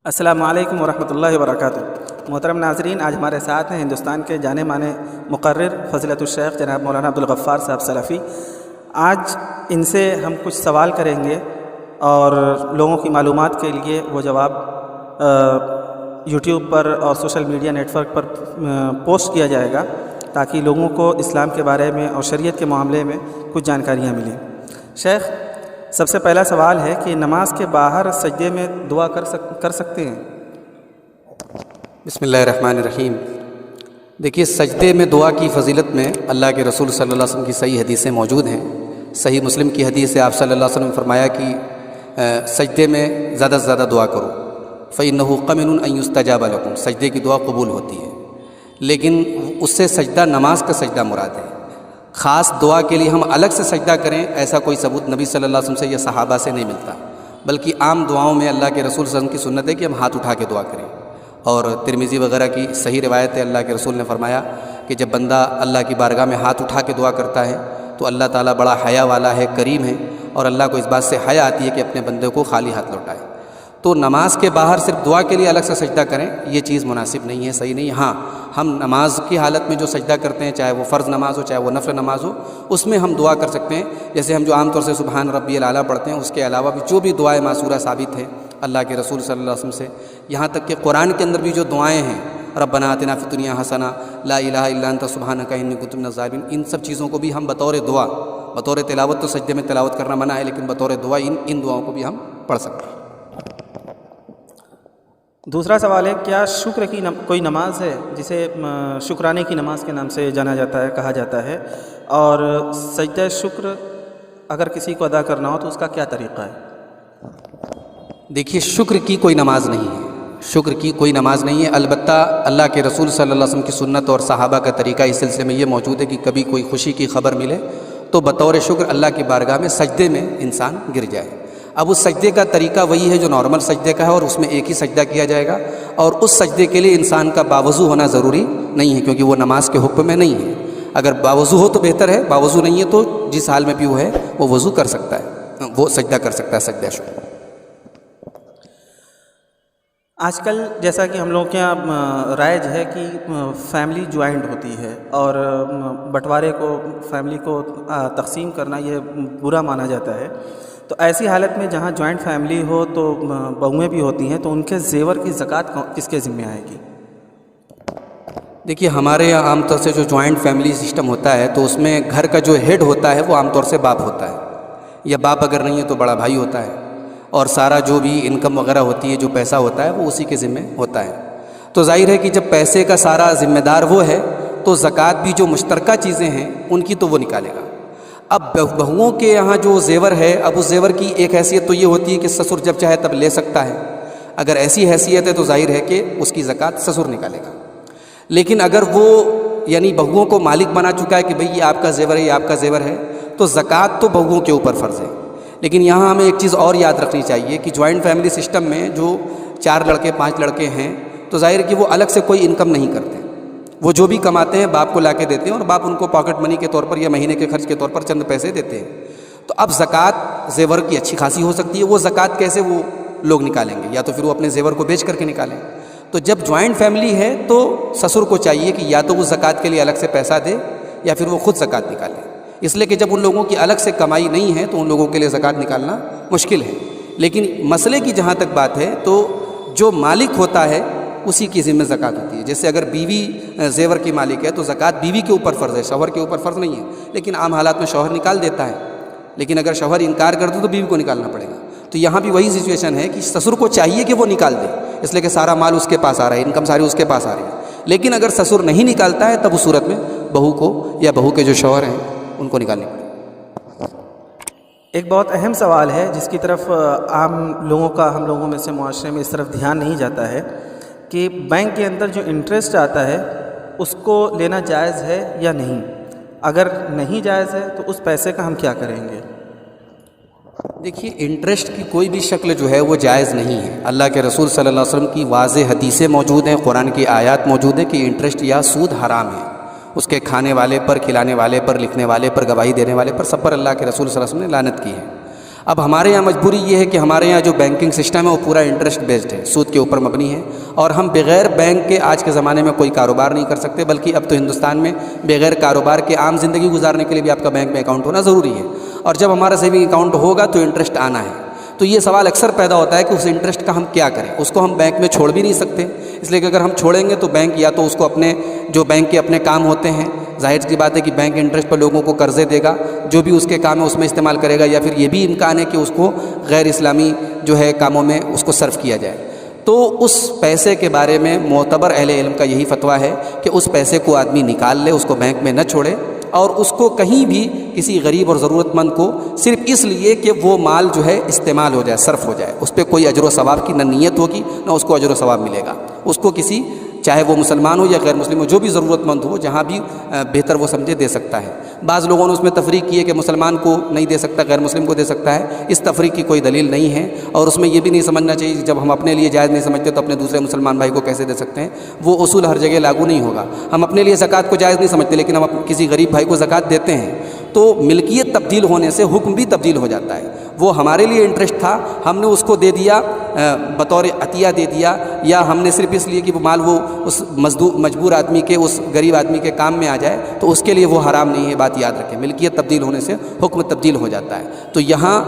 السلام علیکم ورحمۃ اللہ وبرکاتہ۔ محترم ناظرین، آج ہمارے ساتھ ہیں ہندوستان کے جانے مانے مقرر فضیلت الشیخ جناب مولانا عبدالغفار صاحب سلفی۔ آج ان سے ہم کچھ سوال کریں گے اور لوگوں کی معلومات کے لیے وہ جواب یوٹیوب پر اور سوشل میڈیا نیٹ ورک پر پوسٹ کیا جائے گا تاکہ لوگوں کو اسلام کے بارے میں اور شریعت کے معاملے میں کچھ جانکاریاں ملیں۔ شیخ، سب سے پہلا سوال ہے کہ نماز کے باہر سجدے میں دعا کر سکتے ہیں؟ بسم اللہ الرحمن الرحیم۔ دیکھیے، سجدے میں دعا کی فضیلت میں اللہ کے رسول صلی اللہ علیہ وسلم کی صحیح حدیثیں موجود ہیں۔ صحیح مسلم کی حدیث سے آپ صلی اللہ علیہ وسلم نے فرمایا کہ سجدے میں زیادہ سے زیادہ دعا کرو، فَإِنَّهُ قَمِنٌ أَن يُسْتَجَابَ لَكُمْ، سجدے کی دعا قبول ہوتی ہے۔ لیکن اس سے سجدہ نماز کا سجدہ مراد ہے۔ خاص دعا کے لیے ہم الگ سے سجدہ کریں، ایسا کوئی ثبوت نبی صلی اللہ علیہ وسلم سے یا صحابہ سے نہیں ملتا، بلکہ عام دعاؤں میں اللہ کے رسول صلی اللہ علیہ وسلم کی سنت ہے کہ ہم ہاتھ اٹھا کے دعا کریں۔ اور ترمذی وغیرہ کی صحیح روایت ہے، اللہ کے رسول نے فرمایا کہ جب بندہ اللہ کی بارگاہ میں ہاتھ اٹھا کے دعا کرتا ہے تو اللہ تعالیٰ بڑا حیا والا ہے، کریم ہے، اور اللہ کو اس بات سے حیا آتی ہے کہ اپنے بندے کو خالی ہاتھ لوٹائے۔ تو نماز کے باہر صرف دعا کے لیے الگ سے سجدہ کریں، یہ چیز مناسب نہیں ہے، صحیح نہیں۔ ہاں، ہم نماز کی حالت میں جو سجدہ کرتے ہیں، چاہے وہ فرض نماز ہو چاہے وہ نفل نماز ہو، اس میں ہم دعا کر سکتے ہیں۔ جیسے ہم جو عام طور سے سبحان ربی الاعلیٰ پڑھتے ہیں، اس کے علاوہ بھی جو بھی دعائیں معصورہ ثابت ہیں اللہ کے رسول صلی اللہ علیہ وسلم سے، یہاں تک کہ قرآن کے اندر بھی جو دعائیں ہیں، ربنا آتنا فی الدنیا حسنہ، لا الہ الا انت سبحانک انی کنت من الظالمین، ان سب چیزوں کو بھی ہم بطور دعا، بطور تلاوت تو سجدے میں تلاوت کرنا منع ہے، لیکن بطور دعا ان دعاؤں کو بھی ہم پڑھ سکتے ہیں۔ دوسرا سوال ہے، کیا شکر کی کوئی نماز ہے جسے شکرانے کی نماز کے نام سے جانا جاتا ہے، کہا جاتا ہے، اور سجدہ شکر اگر کسی کو ادا کرنا ہو تو اس کا کیا طریقہ ہے؟ دیکھیے، شکر کی کوئی نماز نہیں ہے، شکر کی کوئی نماز نہیں ہے، البتہ اللہ کے رسول صلی اللہ علیہ وسلم کی سنت اور صحابہ کا طریقہ اس سلسلے میں یہ موجود ہے کہ کبھی کوئی خوشی کی خبر ملے تو بطور شکر اللہ کی بارگاہ میں سجدے میں انسان گر جائے۔ اب اس سجدے کا طریقہ وہی ہے جو نارمل سجدے کا ہے، اور اس میں ایک ہی سجدہ کیا جائے گا، اور اس سجدے کے لیے انسان کا باوضو ہونا ضروری نہیں ہے، کیونکہ وہ نماز کے حکم میں نہیں ہے۔ اگر باوضو ہو تو بہتر ہے، باوضو نہیں ہے تو جس حال میں بھی وہ ہے وہ وضو کر سکتا ہے، وہ سجدہ کر سکتا ہے، سجدہ شکر۔ آج کل جیسا کہ ہم لوگ کے یہاں رائج ہے کہ فیملی جوائنٹ ہوتی ہے، اور بٹوارے کو، فیملی کو تقسیم کرنا یہ برا مانا جاتا ہے۔ تو ایسی حالت میں جہاں جوائنٹ فیملی ہو تو بہویں بھی ہوتی ہیں، تو ان کے زیور کی زکوٰۃ کس کے ذمہ آئے گی؟ دیکھیے، ہمارے یہاں عام طور سے جو جوائنٹ فیملی سسٹم ہوتا ہے تو اس میں گھر کا جو ہیڈ ہوتا ہے وہ عام طور سے باپ ہوتا ہے، یا باپ اگر نہیں ہے تو بڑا بھائی ہوتا ہے، اور سارا جو بھی انکم وغیرہ ہوتی ہے، جو پیسہ ہوتا ہے وہ اسی کے ذمہ ہوتا ہے۔ تو ظاہر ہے کہ جب پیسے کا سارا ذمہ دار وہ ہے تو زکوٰۃ بھی جو مشترکہ چیزیں ہیں ان کی تو وہ نکالے گا۔ اب بہوؤں کے یہاں جو زیور ہے، اب اس زیور کی ایک حیثیت تو یہ ہوتی ہے کہ سسر جب چاہے تب لے سکتا ہے، اگر ایسی حیثیت ہے تو ظاہر ہے کہ اس کی زکوٰۃ سسر نکالے گا۔ لیکن اگر وہ یعنی بہوؤں کو مالک بنا چکا ہے کہ بھئی یہ آپ کا زیور ہے، یہ آپ کا زیور ہے، تو زکوٰۃ تو بہوؤں کے اوپر فرض ہے۔ لیکن یہاں ہمیں ایک چیز اور یاد رکھنی چاہیے کہ جوائنٹ فیملی سسٹم میں جو 4 لڑکے 5 لڑکے ہیں تو ظاہر ہے کہ وہ الگ سے کوئی انکم نہیں کرتے، وہ جو بھی کماتے ہیں باپ کو لا کے دیتے ہیں، اور باپ ان کو پاکٹ منی کے طور پر یا مہینے کے خرچ کے طور پر چند پیسے دیتے ہیں۔ تو اب زکوٰۃ زیور کی اچھی خاصی ہو سکتی ہے، وہ زکوٰۃ کیسے وہ لوگ نکالیں گے؟ یا تو پھر وہ اپنے زیور کو بیچ کر کے نکالیں۔ تو جب جوائنٹ فیملی ہے تو سسر کو چاہیے کہ یا تو وہ زکوٰۃ کے لیے الگ سے پیسہ دے یا پھر وہ خود زکوٰۃ نکالے، اس لیے کہ جب ان لوگوں کی الگ سے کمائی نہیں ہے تو ان لوگوں کے لیے زکوٰۃ نکالنا مشکل ہے۔ لیکن مسئلے کی جہاں تک بات ہے تو جو مالک ہوتا ہے اسی کی ذمہ زکوٰۃ ہوتی ہے۔ جیسے اگر بیوی زیور کی مالک ہے تو زکوٰۃ بیوی کے اوپر فرض ہے، شوہر کے اوپر فرض نہیں ہے، لیکن عام حالات میں شوہر نکال دیتا ہے، لیکن اگر شوہر انکار کر دے تو بیوی کو نکالنا پڑے گا۔ تو یہاں بھی وہی سچویشن ہے کہ سسر کو چاہیے کہ وہ نکال دے، اس لیے کہ سارا مال اس کے پاس آ رہا ہے، انکم ساری اس کے پاس آ رہی ہے، لیکن اگر سسر نہیں نکالتا ہے تب اس صورت میں بہو کو یا بہو کے جو شوہر ہیں ان کو نکالنے پڑے گا۔ ایک بہت اہم سوال ہے جس کی طرف عام لوگوں کا، ہم لوگوں میں سے معاشرے میں اس طرف دھیان نہیں جاتا ہے کہ بینک کے اندر جو انٹرسٹ آتا ہے اس کو لینا جائز ہے یا نہیں؟ اگر نہیں جائز ہے تو اس پیسے کا ہم کیا کریں گے؟ دیکھیے، انٹرسٹ کی کوئی بھی شکل جو ہے وہ جائز نہیں ہے۔ اللہ کے رسول صلی اللہ علیہ وسلم کی واضح حدیثیں موجود ہیں، قرآن کی آیات موجود ہیں کہ انٹرسٹ یا سود حرام ہے۔ اس کے کھانے والے پر، کھلانے والے پر، لکھنے والے پر، گواہی دینے والے پر، سب پر اللہ کے رسول صلی اللہ علیہ وسلم نے لعنت کی ہے۔ اب ہمارے یہاں مجبوری یہ ہے کہ ہمارے یہاں جو بینکنگ سسٹم ہے وہ پورا انٹرسٹ بیسڈ ہے، سود کے اوپر مبنی ہے، اور ہم بغیر بینک کے آج کے زمانے میں کوئی کاروبار نہیں کر سکتے، بلکہ اب تو ہندوستان میں بغیر کاروبار کے عام زندگی گزارنے کے لیے بھی آپ کا بینک میں اکاؤنٹ ہونا ضروری ہے، اور جب ہمارا سیونگ اکاؤنٹ ہوگا تو انٹرسٹ آنا ہے۔ تو یہ سوال اکثر پیدا ہوتا ہے کہ اس انٹرسٹ کا ہم کیا کریں، اس کو ہم بینک میں چھوڑ بھی نہیں سکتے، اس لیے کہ اگر ہم چھوڑیں گے تو بینک یا تو اس کو اپنے جو بینک کے اپنے کام ہوتے ہیں، ظاہر سی بات ہے کہ بینک انٹرسٹ پر لوگوں کو قرضے دے گا، جو بھی اس کے کام ہے اس میں استعمال کرے گا، یا پھر یہ بھی امکان ہے کہ اس کو غیر اسلامی جو ہے کاموں میں اس کو صرف کیا جائے۔ تو اس پیسے کے بارے میں معتبر اہل علم کا یہی فتویٰ ہے کہ اس پیسے کو آدمی نکال لے، اس کو بینک میں نہ چھوڑے، اور اس کو کہیں بھی کسی غریب اور ضرورت مند کو صرف اس لیے کہ وہ مال جو ہے استعمال ہو جائے، صرف ہو جائے، اس پہ کوئی اجر و ثواب کی نہ نیت ہوگی نہ اس کو اجر و ثواب ملے گا، اس کو کسی چاہے وہ مسلمان ہو یا غیر مسلم ہو، جو بھی ضرورت مند ہو، جہاں بھی بہتر وہ سمجھے دے سکتا ہے۔ بعض لوگوں نے اس میں تفریق کی ہے کہ مسلمان کو نہیں دے سکتا، غیر مسلم کو دے سکتا ہے، اس تفریق کی کوئی دلیل نہیں ہے، اور اس میں یہ بھی نہیں سمجھنا چاہیے کہ جب ہم اپنے لیے جائز نہیں سمجھتے تو اپنے دوسرے مسلمان بھائی کو کیسے دے سکتے ہیں، وہ اصول ہر جگہ لاگو نہیں ہوگا۔ ہم اپنے لیے زکوٰۃ کو جائز نہیں سمجھتے لیکن ہم کسی غریب بھائی کو زکوٰۃ دیتے ہیں، تو ملکیت تبدیل ہونے سے حکم بھی تبدیل ہو جاتا ہے۔ وہ ہمارے لیے انٹرسٹ تھا، ہم نے اس کو دے دیا، بطور عطیہ دے دیا، یا ہم نے صرف اس لیے کہ وہ مال وہ اس مجبور آدمی کے، اس غریب آدمی کے کام میں آ جائے، تو اس کے لیے وہ حرام نہیں ہے۔ بات یاد رکھیں، ملکیت تبدیل ہونے سے حکم تبدیل ہو جاتا ہے۔ تو یہاں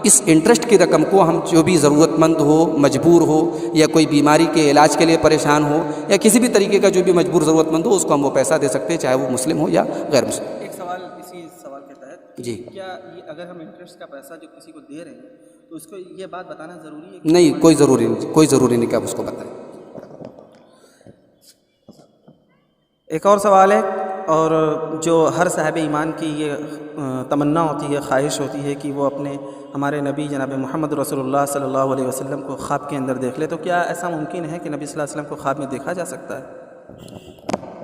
اس انٹرسٹ کی رقم کو ہم جو بھی ضرورت مند ہو، مجبور ہو، یا کوئی بیماری کے علاج کے لیے پریشان ہو، یا کسی بھی طریقے کا جو بھی مجبور ضرورت مند ہو، اس کو ہم وہ پیسہ دے سکتے ہیں، چاہے وہ مسلم ہو یا غیر مسلم۔ ایک سوال اسی سوال کے تحت، جی، کیا یہ اگر ہم انٹرسٹ کا پیسہ جو کسی کو دے رہے ہیں تو اس کو یہ بات بتانا ضروری ہے کہ نہیں، کوئی ضروری نہیں کہ آپ اس کو بتائیں۔ ایک اور سوال ہے، اور جو ہر صاحب ایمان کی یہ تمنا ہوتی ہے، خواہش ہوتی ہے کہ وہ اپنے ہمارے نبی جناب محمد رسول اللہ صلی اللہ علیہ وسلم کو خواب کے اندر دیکھ لے، تو کیا ایسا ممکن ہے کہ نبی صلی اللہ علیہ وسلم کو خواب میں دیکھا جا سکتا ہے؟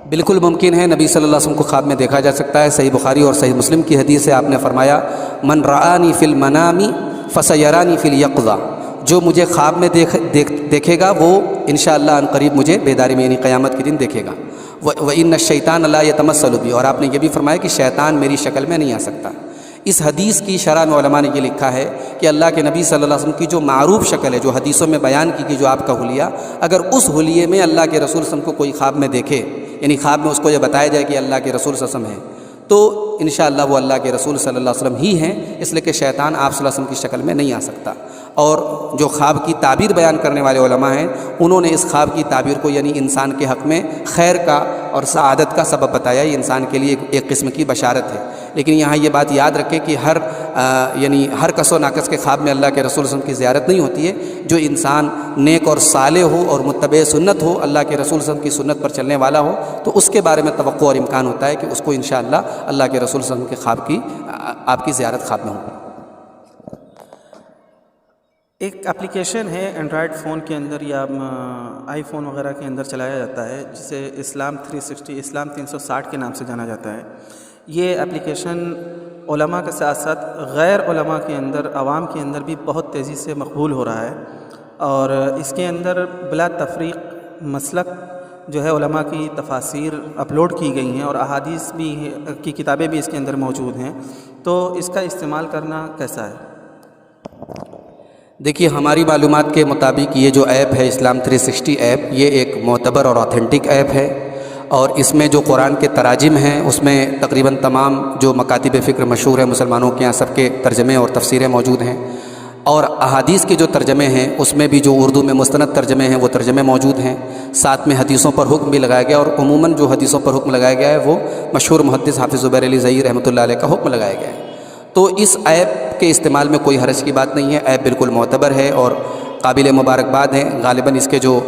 بالکل ممکن ہے، نبی صلی اللہ علیہ وسلم کو خواب میں دیکھا جا سکتا ہے۔ صحیح بخاری اور صحیح مسلم کی حدیث ہے، آپ نے فرمایا من رآنی فی المنام فسیرانی فی الیقظہ، جو مجھے خواب میں دیکھے گا وہ انشاءاللہ ان قریب مجھے بیداری میں یعنی قیامت کے دن دیکھے گا۔ وَإِنَّ الشَّيْطَانَ لَا يَتَمَثَّلُ بِي، اور آپ نے یہ بھی فرمایا کہ شیطان میری شکل میں نہیں آ سکتا۔ اس حدیث کی شرح میں علماء نے یہ لکھا ہے کہ اللہ کے نبی صلی اللہ علیہ وسلم کی جو معروف شکل ہے، جو حدیثوں میں بیان کی جو آپ کا حلیہ، اگر اس حلیے میں اللہ کے رسول صلی اللہ علیہ وسلم کو کوئی خواب میں دیکھے، یعنی خواب میں اس کو یہ بتایا جائے کہ اللہ کے رسول صلی اللہ علیہ وسلم ہیں، تو انشاءاللہ وہ اللہ کے رسول صلی اللہ علیہ وسلم ہی ہیں، اس لیے کہ شیطان آپ صلی اللہ علیہ وسلم کی شکل میں نہیں آ سکتا۔ اور جو خواب کی تعبیر بیان کرنے والے علماء ہیں، انہوں نے اس خواب کی تعبیر کو یعنی انسان کے حق میں خیر کا اور سعادت کا سبب بتایا، یہ انسان کے لیے ایک قسم کی بشارت ہے۔ لیکن یہاں یہ بات یاد رکھیں کہ ہر کس و ناقص کے خواب میں اللہ کے رسول صلی اللہ علیہ وسلم کی زیارت نہیں ہوتی ہے۔ جو انسان نیک اور صالح ہو اور متبع سنت ہو، اللہ کے رسول صلی اللہ علیہ وسلم کی سنت پر چلنے والا ہو، تو اس کے بارے میں توقع اور امکان ہوتا ہے کہ اس کو انشاءاللہ اللہ کے رسول صلی اللہ علیہ وسلم کے خواب کی آپ کی زیارت خواب میں ہو۔ ایک اپلیکیشن ہے اینڈرائڈ فون کے اندر یا آئی فون وغیرہ کے اندر چلایا جاتا ہے، جسے اسلام 360 اسلام 360 کے نام سے جانا جاتا ہے۔ یہ اپلیکیشن علماء کے ساتھ ساتھ غیر علماء کے اندر، عوام کے اندر بھی بہت تیزی سے مقبول ہو رہا ہے، اور اس کے اندر بلا تفریق مسلک جو ہے علماء کی تفاسیر اپلوڈ کی گئی ہیں، اور احادیث بھی کی کتابیں بھی اس کے اندر موجود ہیں، تو اس کا استعمال کرنا کیسا ہے؟ دیکھیے، ہماری معلومات کے مطابق یہ جو ایپ ہے اسلام 360 ایپ، یہ ایک معتبر اور آتھینٹک ایپ ہے، اور اس میں جو قرآن کے تراجم ہیں اس میں تقریباً تمام جو مکاتب فکر مشہور ہیں مسلمانوں کے یہاں، سب کے ترجمے اور تفسیریں موجود ہیں، اور احادیث کے جو ترجمے ہیں اس میں بھی جو اردو میں مستند ترجمے ہیں وہ ترجمے موجود ہیں، ساتھ میں حدیثوں پر حکم بھی لگایا گیا، اور عموماً جو حدیثوں پر حکم لگایا گیا ہے وہ مشہور محدث حافظ زبیر علی زئی رحمۃ اللہ علیہ کا حکم لگایا گیا ہے۔ تو اس ایپ کے استعمال میں کوئی حرج کی بات نہیں ہے، ایپ بالکل معتبر ہے اور قابل مبارکباد ہے۔ غالباً اس کے جو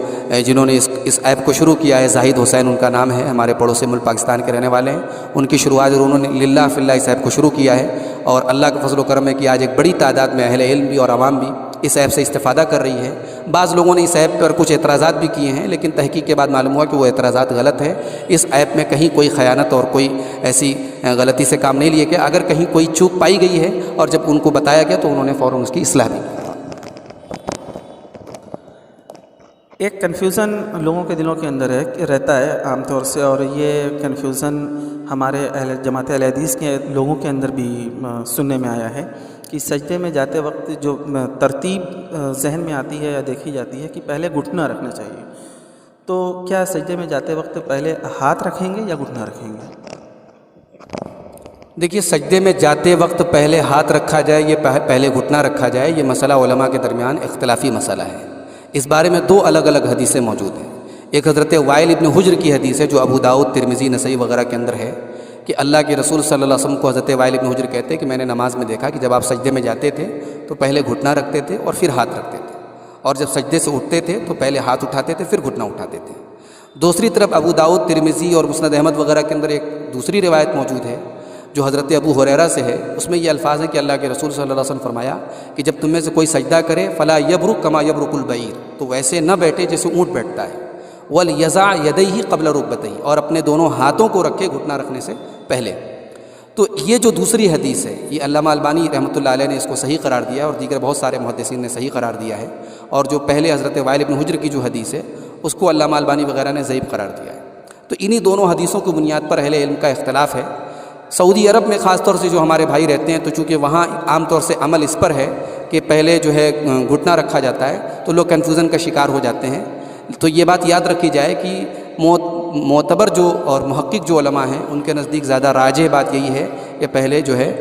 جنہوں نے اس ایپ کو شروع کیا ہے، زاہد حسین ان کا نام ہے، ہمارے پڑوسی ملک پاکستان کے رہنے والے ہیں، ان کی شروعات اور انہوں نے للہ فی اللہ اس ایپ کو شروع کیا ہے، اور اللہ کا فضل و کرم ہے کہ آج ایک بڑی تعداد میں اہل علم بھی اور عوام بھی اس ایپ سے استفادہ کر رہی ہے۔ بعض لوگوں نے اس ایپ پر کچھ اعتراضات بھی کیے ہیں، لیکن تحقیق کے بعد معلوم ہوا کہ وہ اعتراضات غلط ہے۔ اس ایپ میں کہیں کوئی خیانت اور کوئی ایسی غلطی سے کام نہیں لیے گیا، اگر کہیں کوئی چوک پائی گئی ہے اور جب ان کو بتایا گیا تو انہوں نے فوراً اس کی اصلاح بھی کی۔ ایک کنفیوژن لوگوں کے دلوں کے اندر رہتا ہے عام طور سے، اور یہ کنفیوژن ہمارے جماعت اہل حدیث کے لوگوں کے اندر بھی سننے میں آیا ہے کہ سجدے میں جاتے وقت جو ترتیب ذہن میں آتی ہے یا دیکھی جاتی ہے کہ پہلے گھٹنا رکھنا چاہیے، تو کیا سجدے میں جاتے وقت پہلے ہاتھ رکھیں گے یا گھٹنا رکھیں گے؟ دیکھیے، سجدے میں جاتے وقت پہلے ہاتھ رکھا جائے یہ پہلے گھٹنا رکھا جائے، یہ مسئلہ علماء کے درمیان اختلافی مسئلہ ہے۔ اس بارے میں 2 الگ الگ حدیثیں موجود ہیں۔ ایک حضرت وائل ابن حجر کی حدیث ہے جو ابو داؤد، ترمذی، نسائی وغیرہ کے اندر ہے کہ اللہ کے رسول صلی اللہ علیہ وسلم کو حضرت وائل ابن حجر کہتے ہیں کہ میں نے نماز میں دیکھا کہ جب آپ سجدے میں جاتے تھے تو پہلے گھٹنا رکھتے تھے اور پھر ہاتھ رکھتے تھے، اور جب سجدے سے اٹھتے تھے تو پہلے ہاتھ اٹھاتے تھے پھر گھٹنا اٹھاتے تھے۔ دوسری طرف ابو داؤد، ترمذی اور مسند احمد وغیرہ کے اندر ایک دوسری روایت موجود ہے جو حضرت ابو ہریرہ سے ہے۔ اس میں یہ الفاظ ہے کہ اللہ کے رسول صلی اللہ علیہ وسلم فرمایا کہ جب تم میں سے کوئی سجدہ کرے فلا یبرک کما یبرک البعیر، تو ویسے نہ بیٹھے جیسے اونٹ بیٹھتا ہے، ولیضع یدیہ قبل رکبتیہ، اور اپنے دونوں ہاتھوں کو رکھے گھٹنا رکھنے سے پہلے۔ تو یہ جو دوسری حدیث ہے یہ علامہ البانی رحمۃ اللہ علیہ نے اس کو صحیح قرار دیا اور دیگر بہت سارے محدثین نے صحیح قرار دیا ہے، اور جو پہلے حضرت وائل ابن حجر کی جو حدیث ہے اس کو علامہ البانی وغیرہ نے ضعیف قرار دیا ہے۔ تو انہی دونوں حدیثوں کی بنیاد پر اہل علم کا اختلاف ہے۔ سعودی عرب میں خاص طور سے جو ہمارے بھائی رہتے ہیں تو چونکہ وہاں عام طور سے عمل اس پر ہے کہ پہلے جو ہے گھٹنا رکھا جاتا ہے، تو لوگ کنفیوژن کا شکار ہو جاتے ہیں۔ تو یہ بات یاد رکھی جائے کہ معتبر جو اور محقق جو علماء ہیں ان کے نزدیک زیادہ راجح بات یہی ہے کہ پہلے جو ہے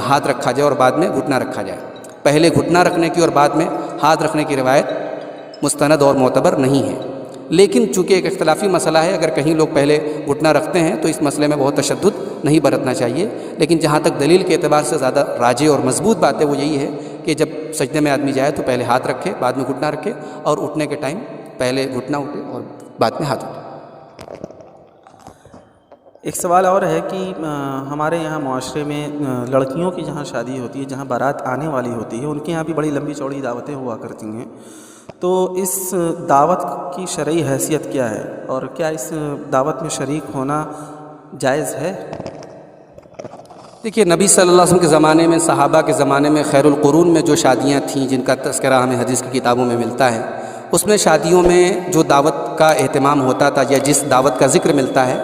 ہاتھ رکھا جائے اور بعد میں گھٹنا رکھا جائے۔ پہلے گھٹنا رکھنے کی اور بعد میں ہاتھ رکھنے کی روایت مستند اور معتبر نہیں ہے، لیکن چونکہ ایک اختلافی مسئلہ ہے، اگر کہیں لوگ پہلے گھٹنا رکھتے ہیں تو اس مسئلے میں بہت تشدد نہیں برتنا چاہیے، لیکن جہاں تک دلیل کے اعتبار سے زیادہ راجح اور مضبوط بات ہے وہ یہی ہے کہ جب سجدے میں آدمی جائے تو پہلے ہاتھ رکھے بعد میں گھٹنا رکھے، اور اٹھنے کے ٹائم پہلے گھٹنا اٹھے اور بعد میں ہاتھ اٹھے۔ ایک سوال اور ہے کہ ہمارے یہاں معاشرے میں لڑکیوں کی جہاں شادی ہوتی ہے، جہاں بارات آنے والی ہوتی ہے، ان کے یہاں بھی بڑی لمبی چوڑی دعوتیں ہوا کرتی ہیں، تو اس دعوت کی شرعی حیثیت کیا ہے، اور کیا اس دعوت میں شریک ہونا جائز ہے؟ دیکھیے، نبی صلی اللہ علیہ وسلم کے زمانے میں، صحابہ کے زمانے میں، خیر القرون میں جو شادیاں تھیں جن کا تذکرہ ہمیں حدیث کی کتابوں میں ملتا ہے، اس میں شادیوں میں جو دعوت کا اہتمام ہوتا تھا یا جس دعوت کا ذکر ملتا ہے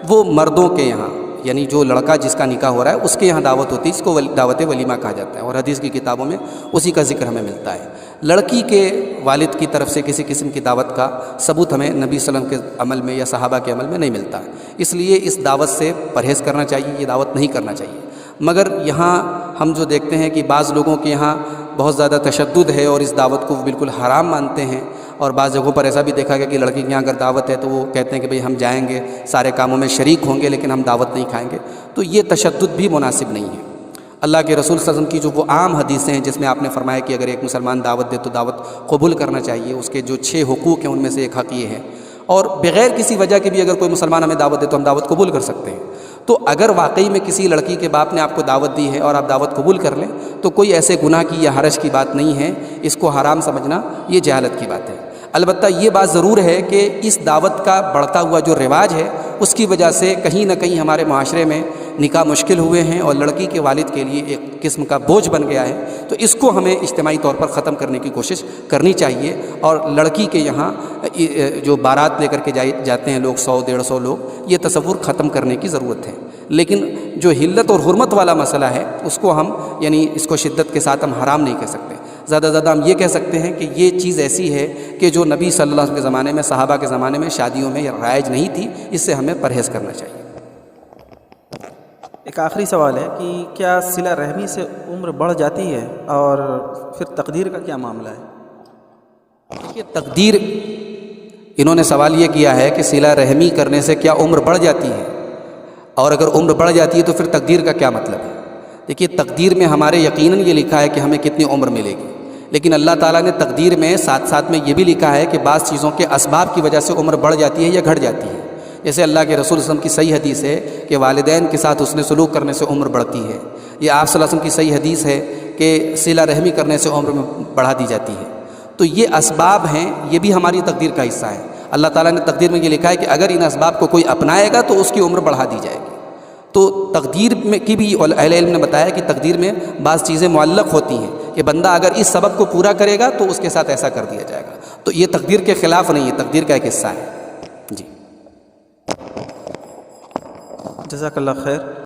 وہ مردوں کے یہاں، یعنی جو لڑکا جس کا نکاح ہو رہا ہے اس کے یہاں دعوت ہوتی ہے، اس کو دعوت ولیمہ کہا جاتا ہے، اور حدیث کی کتابوں میں اسی کا ذکر ہمیں ملتا ہے۔ لڑکی کے والد کی طرف سے کسی قسم کی دعوت کا ثبوت ہمیں نبی صلی اللہ علیہ وسلم کے عمل میں یا صحابہ کے عمل میں نہیں ملتا، اس لیے اس دعوت سے پرہیز کرنا چاہیے، یہ دعوت نہیں کرنا چاہیے۔ مگر یہاں ہم جو دیکھتے ہیں کہ بعض لوگوں کے یہاں بہت زیادہ تشدد ہے اور اس دعوت کو بالکل حرام مانتے ہیں، اور بعض جگہوں پر ایسا بھی دیکھا گیا کہ لڑکی کے یہاں اگر دعوت ہے تو وہ کہتے ہیں کہ بھئی ہم جائیں گے، سارے کاموں میں شریک ہوں گے، لیکن ہم دعوت نہیں کھائیں گے، تو یہ تشدد بھی مناسب نہیں ہے۔ اللہ کے رسول صلی اللہ علیہ وسلم کی جو وہ عام حدیثیں ہیں جس میں آپ نے فرمایا کہ اگر ایک مسلمان دعوت دے تو دعوت قبول کرنا چاہیے، اس کے جو 6 حقوق ہیں ان میں سے ایک حق یہ ہے، اور بغیر کسی وجہ کے بھی اگر کوئی مسلمان ہمیں دعوت دے تو ہم دعوت قبول کر سکتے ہیں۔ تو اگر واقعی میں کسی لڑکی کے باپ نے آپ کو دعوت دی ہے اور آپ دعوت قبول کر لیں تو کوئی ایسے گناہ کی یا حرج کی بات نہیں ہے، اس کو حرام سمجھنا یہ جہالت کی بات ہے۔ البتہ یہ بات ضرور ہے کہ اس دعوت کا بڑھتا ہوا جو رواج ہے اس کی وجہ سے کہیں نہ کہیں ہمارے معاشرے میں نکاح مشکل ہوئے ہیں اور لڑکی کے والد کے لیے ایک قسم کا بوجھ بن گیا ہے، تو اس کو ہمیں اجتماعی طور پر ختم کرنے کی کوشش کرنی چاہیے، اور لڑکی کے یہاں جو بارات لے کر کے جاتے ہیں لوگ 100-150 لوگ، یہ تصور ختم کرنے کی ضرورت ہے۔ لیکن جو حلت اور حرمت والا مسئلہ ہے اس کو ہم یعنی اس کو شدت کے ساتھ ہم حرام نہیں کہہ سکتے، زیادہ زیادہ ہم یہ کہہ سکتے ہیں کہ یہ چیز ایسی ہے کہ جو نبی صلی اللہ علیہ وسلم کے زمانے میں، صحابہ کے زمانے میں شادیوں میں رائج نہیں تھی، اس سے ہمیں پرہیز کرنا چاہیے۔ ایک آخری سوال ہے کہ کیا صلہ رحمی سے عمر بڑھ جاتی ہے، اور پھر تقدیر کا کیا معاملہ ہے؟ یہ تقدیر، انہوں نے سوال یہ کیا ہے کہ صلہ رحمی کرنے سے کیا عمر بڑھ جاتی ہے، اور اگر عمر بڑھ جاتی ہے تو پھر تقدیر کا کیا مطلب ہے؟ دیکھیے، تقدیر میں ہمارے یقیناً یہ لکھا ہے کہ ہمیں کتنی عمر ملے گی، لیکن اللہ تعالیٰ نے تقدیر میں ساتھ ساتھ میں یہ بھی لکھا ہے کہ بعض چیزوں کے اسباب کی وجہ سے عمر بڑھ جاتی ہے یا گھٹ جاتی ہے۔ جیسے اللہ کے رسول صلی اللہ علیہ وسلم کی صحیح حدیث ہے کہ والدین کے ساتھ حسن سلوک کرنے سے عمر بڑھتی ہے، یہ آپ صلی اللہ علیہ وسلم کی صحیح حدیث ہے کہ صلہ رحمی کرنے سے عمر میں بڑھا دی جاتی ہے۔ تو یہ اسباب ہیں، یہ بھی ہماری تقدیر کا حصہ ہے۔ اللہ تعالیٰ نے تقدیر میں یہ لکھا ہے کہ اگر ان اسباب کو کوئی اپنائے گا تو اس کی عمر بڑھا دی جائے گی۔ تو تقدیر میں کی بھی اہل علم نے بتایا کہ تقدیر میں بعض چیزیں معلق ہوتی ہیں کہ بندہ اگر اس سبب کو پورا کرے گا تو اس کے ساتھ ایسا کر دیا جائے گا، تو یہ تقدیر کے خلاف نہیں ہے، تقدیر کا ایک حصہ ہے. جی جزاک اللہ خیر.